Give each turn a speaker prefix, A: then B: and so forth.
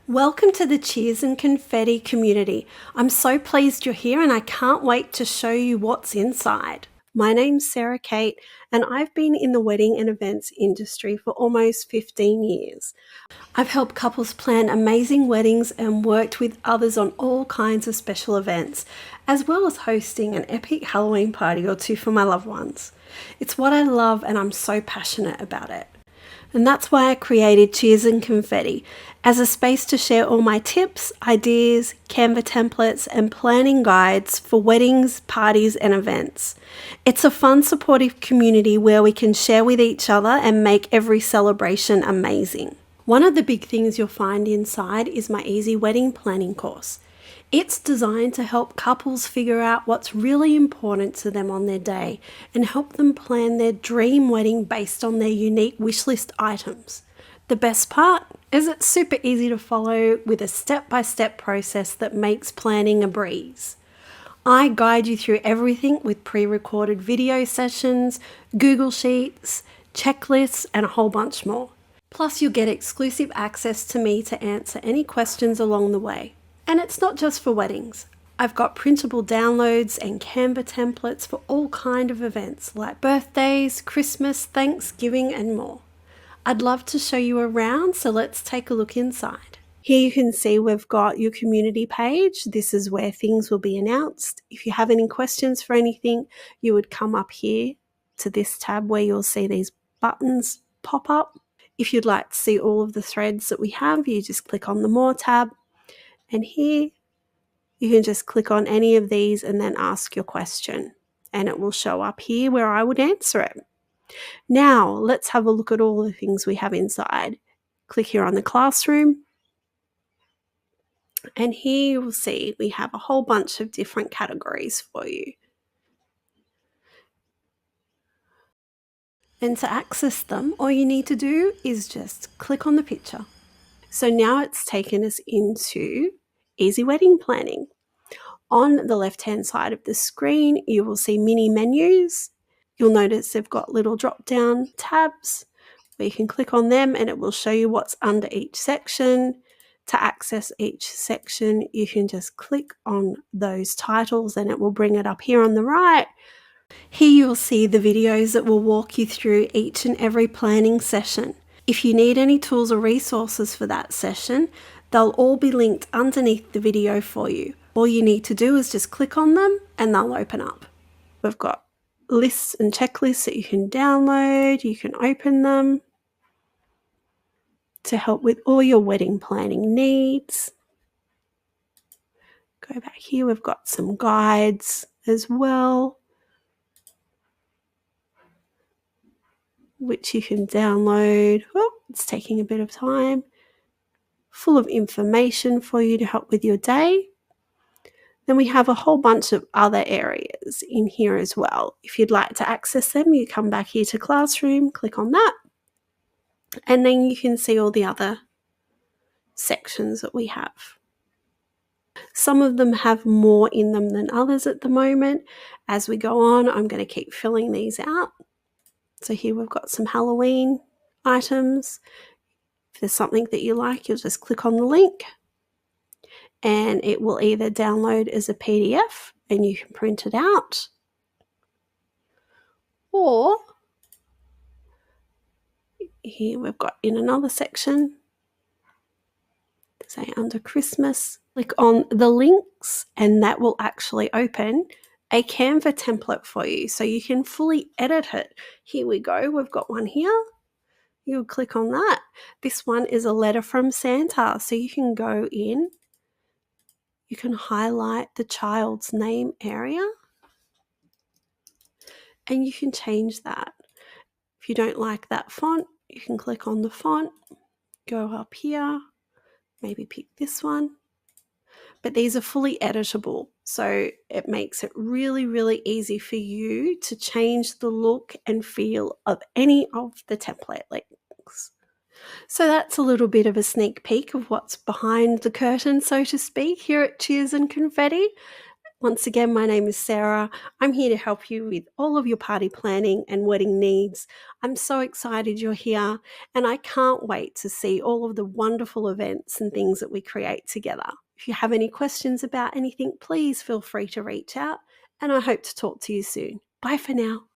A: Welcome to the Cheers and Confetti community. I'm so pleased you're here and I can't wait to show you what's inside. My name's Sarah Kate and I've been in the wedding and events industry for almost 15 years. I've helped couples plan amazing weddings and worked with others on all kinds of special events, as well as hosting an epic Halloween party or two for my loved ones. It's what I love and I'm so passionate about it. And that's why I created Cheers and Confetti as a space to share all my tips, ideas, Canva templates, and planning guides for weddings, parties, and events. It's a fun, supportive community where we can share with each other and make every celebration amazing. One of the big things you'll find inside is my easy wedding planning course. It's designed to help couples figure out what's really important to them on their day and help them plan their dream wedding based on their unique wish list items. The best part is it's super easy to follow with a step-by-step process that makes planning a breeze. I guide you through everything with pre-recorded video sessions, Google Sheets, checklists, and a whole bunch more. Plus, you'll get exclusive access to me to answer any questions along the way. And it's not just for weddings. I've got printable downloads and Canva templates for all kinds of events like birthdays, Christmas, Thanksgiving, and more. I'd love to show you around, so let's take a look inside. Here you can see we've got your community page. This is where things will be announced. If you have any questions for anything, you would come up here to this tab where you'll see these buttons pop up. If you'd like to see all of the threads that we have, you just click on the More tab. And here you can just click on any of these and then ask your question. And it will show up here where I would answer it. Now, let's have a look at all the things we have inside. Click here on the classroom. And here you will see we have a whole bunch of different categories for you. And to access them, all you need to do is just click on the picture. So now it's taken us into Easy Wedding Planning. On the left-hand side of the screen, you will see mini menus. You'll notice they've got little drop-down tabs where you can click on them and it will show you what's under each section. To access each section, you can just click on those titles and it will bring it up here on the right. Here you'll see the videos that will walk you through each and every planning session. If you need any tools or resources for that session, they'll all be linked underneath the video for you. All you need to do is just click on them and they'll open up. We've got lists and checklists that you can download. You can open them to help with all your wedding planning needs. Go back here, we've got some guides as well, which you can download. Oh, it's taking a bit of time. Full of information for you to help with your day. Then we have a whole bunch of other areas in here as well. If you'd like to access them, you come back here to Classroom, click on that, and then you can see all the other sections that we have. Some of them have more in them than others at the moment. As we go on, I'm going to keep filling these out. So here we've got some Halloween items. If there's something that you like, you'll just click on the link and it will either download as a PDF and you can print it out, or here we've got in another section, say under Christmas, click on the links and that will actually open a Canva template for you so you can fully edit it. Here we go, we've got one here. You'll click on that. This one is a letter from Santa, so you can go in, you can highlight the child's name area and you can change that. If you don't like that font, you can click on the font, go up here, maybe pick this one. But these are fully editable, so it makes it really, really easy for you to change the look and feel of any of the template links. So that's a little bit of a sneak peek of what's behind the curtain, so to speak, here at Cheers and Confetti. Once again, my name is Sarah. I'm here to help you with all of your party planning and wedding needs. I'm so excited you're here, and I can't wait to see all of the wonderful events and things that we create together. If you have any questions about anything, please feel free to reach out, and I hope to talk to you soon. Bye for now.